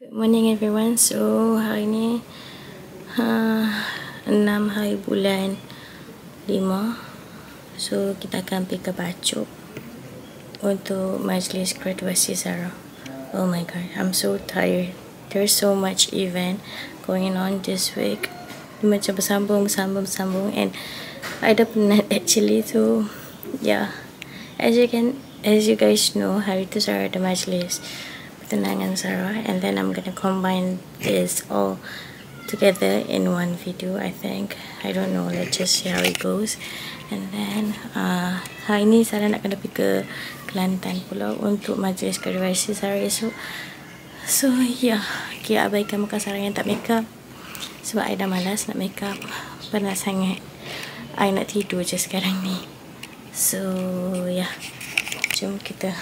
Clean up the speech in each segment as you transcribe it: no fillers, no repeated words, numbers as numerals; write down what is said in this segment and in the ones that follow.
Good morning everyone. So hari ni 6 hari bulan 5. So kita akan pergi ke Bachok untuk majlis graduasi Sarah. Oh my god, I'm so tired. There's so much event going on this week. Macam bersambung and I dah penat actually. So yeah, as you guys know, hari tu Sarah ada majlis pertunangan Sarah, and then I'm gonna combine this all together in one video, I think. I don't know, let's just see how it goes. And then hari ni Sarah nak kena pergi ke Kelantan pula untuk majlis graduasi Sarah esok. So yeah, kita abaikan muka Sarah yang tak make up sebab I dah malas nak make up. Penat sangat, I nak tidur je sekarang ni. So yeah, jom kita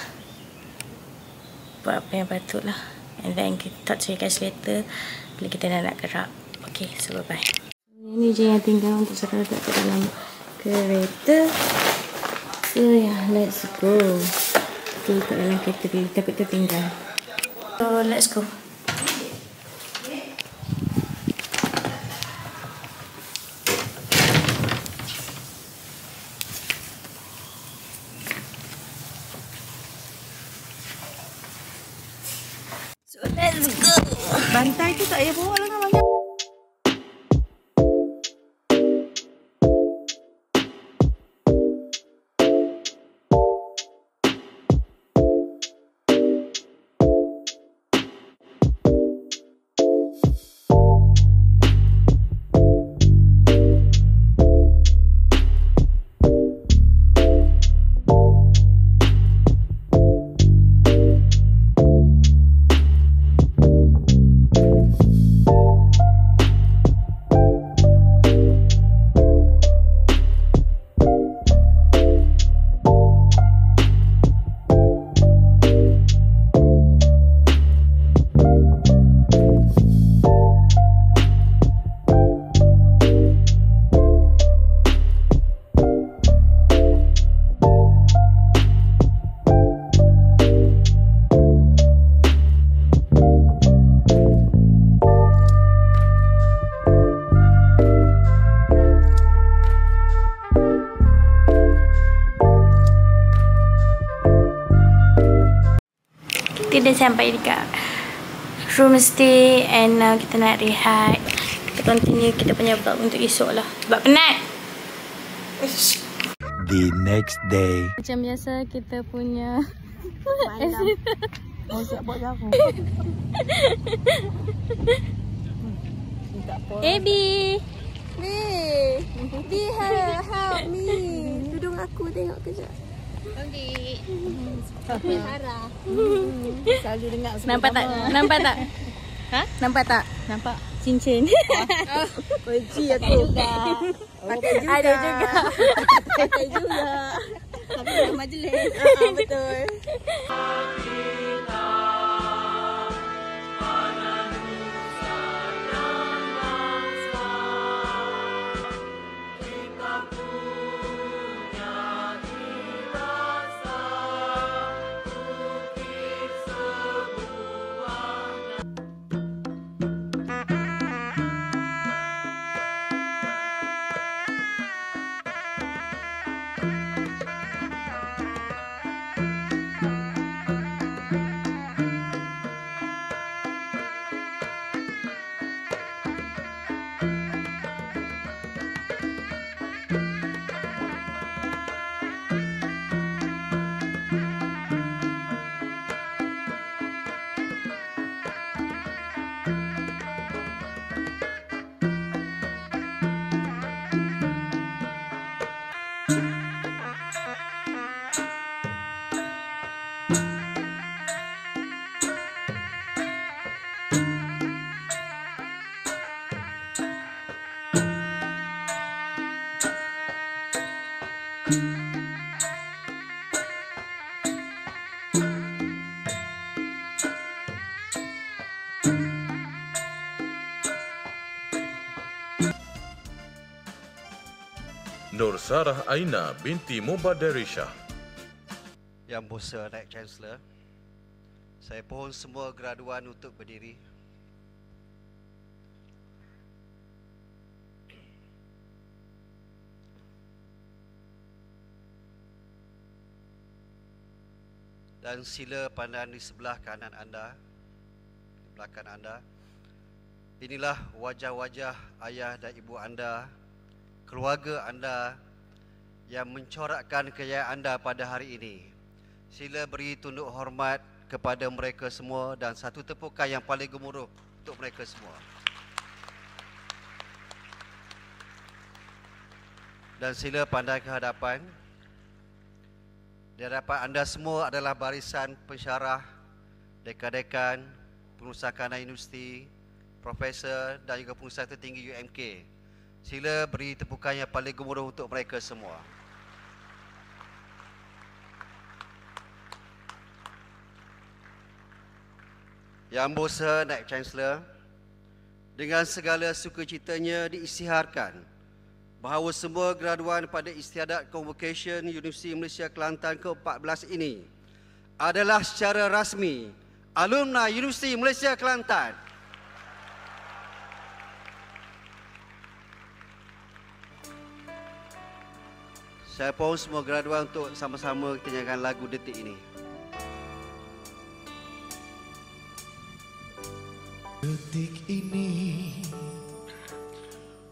buat apa yang patut lah, and then kita talk to you guys later bila kita dah nak gerak. Okay, so bye bye. Ini je yang tinggal untuk Sarah letak ke dalam kereta. So yeah, let's go. Kita letak dalam kereta dulu, tapi tertinggal. So let's go. So let's go. Bantai tu tak payah bawa lah kan banyak. Kita dah sampai dekat room stay, and now kita nak rehat. Kita continue kita punya vlog untuk esok lah sebab penat. The next day. Macam biasa kita punya Mau siap buat apa? Baby, Bi, help me. Tudung aku tengok kejap. Sarah. Selalu dengar Nampak tak? Nampak tak? Ha? Nampak tak? Nampak cincin. Kunci aku. Pakai juga. Ada juga. Pakai juga. Tapi dalam majlis. Betul. Nur Sarah Aina binti Mubadarisha. Yang Besar Naib Chancellor, saya pohon semua graduan untuk berdiri. Dan sila pandang di sebelah kanan anda, di belakang anda. Inilah wajah-wajah ayah dan ibu anda, keluarga anda yang mencorakkan kejayaan anda pada hari ini. Sila beri tunduk hormat kepada mereka semua dan satu tepukan yang paling gemuruh untuk mereka semua. Dan sila pandang ke hadapan. Di hadapan anda semua adalah barisan pensyarah, dekan-dekan, pengurusan kanan universiti, profesor dan juga pengurusan tertinggi UMK. Sila beri tepukan yang paling gemuruh untuk mereka semua. Yang Berhasrat Naib Chancellor, dengan segala sukacitanya diisytiharkan bahawa semua graduan pada Istiadat Convocation Universiti Malaysia Kelantan ke-14 ini adalah secara rasmi alumni Universiti Malaysia Kelantan. Saya mohon semua graduan untuk sama-sama kita nyanyikan lagu detik ini. Detik ini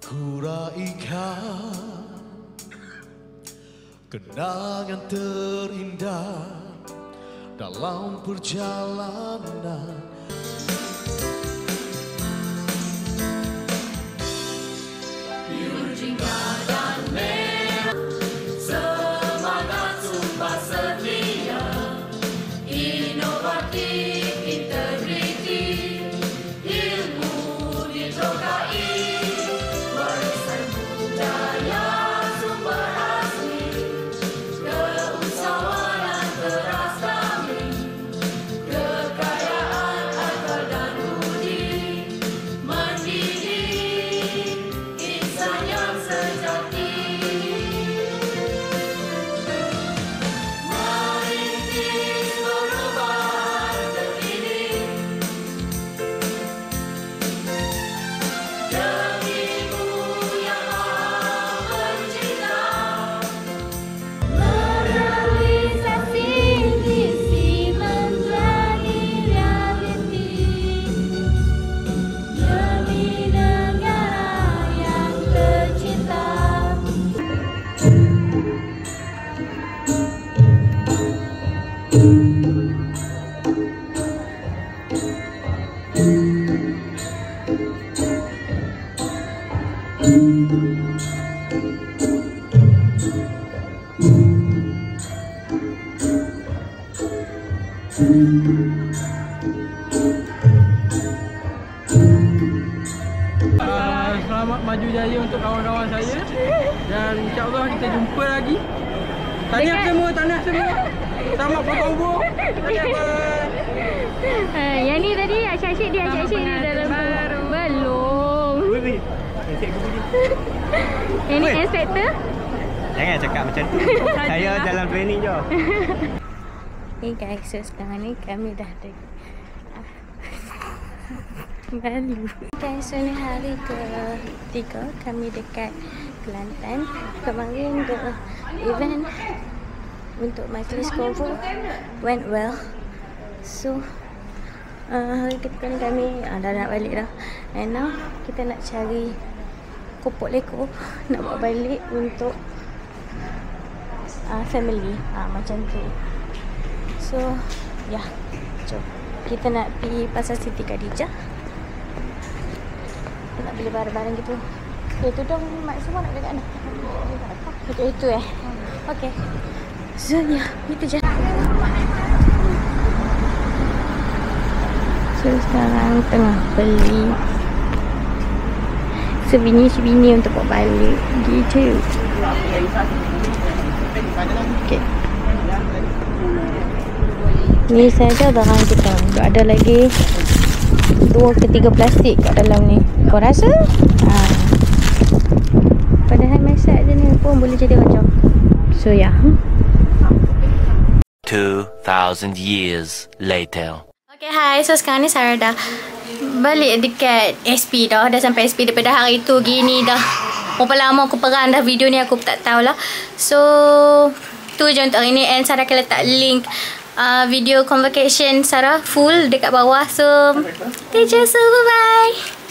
ku raikan kenangan terindah dalam perjalanan. Biru jingga dan merah, semangat sumpah setia, inovatif, integriti, ilmu dicokai, warisan budaya sumber asli, keusahawanan teras kami, kekayaan akal dan budi, mendidik insan yang sejati. Merintis perubahan terkini demiku yang maha pencipta, merealisasi visi menjadi realiti demi negara yang tercinta. Selamat maju jaya untuk kawan-kawan saya dan insya-Allah kita jumpa lagi. Tahniah semua, tahniah semua. Selamat potong umur. Tahniah. Yang ni tadi asyik-asyik dia asyik-asyik dia dalam baru. Belum. Yang ni inspektor. Jangan cakap macam tu. Saya dalam training je. Hey guys, so sekarang ni kami dah ada malu. Guys, so ni hari ke-3 kami dekat Kelantan. Kemarin the event untuk majlis konvo went well. So hari ketiga ni kami dah nak balik dah. And now kita nak cari kopok leko nak bawa balik untuk family. Macam tu. So ya, jom kita nak pergi pasar Siti Khadijah. Kita nak beli barang-barang gitu. Itu dong mak semua nak dekat mana? Itu Okay. So ya, itu je. So sekarang tengah beli sebini-sebini untuk bawa balik gitu. Okay. Ni saja barang kita. Ada lagi 2 ke 3 plastik kat dalam ni. Kau rasa? Padahal masak je ni pun boleh jadi macam. So ya. 2000 years later. Okay, hi. So sekarang ni Sarah dah balik dekat SP dah. Dah sampai SP daripada hari tu gini dah. Berapa lama aku perang dah video ni aku tak tahulah. So tu je untuk hari ni. And Sarah akan letak link video convocation Sarah full dekat bawah. So, teacher, so bye-bye.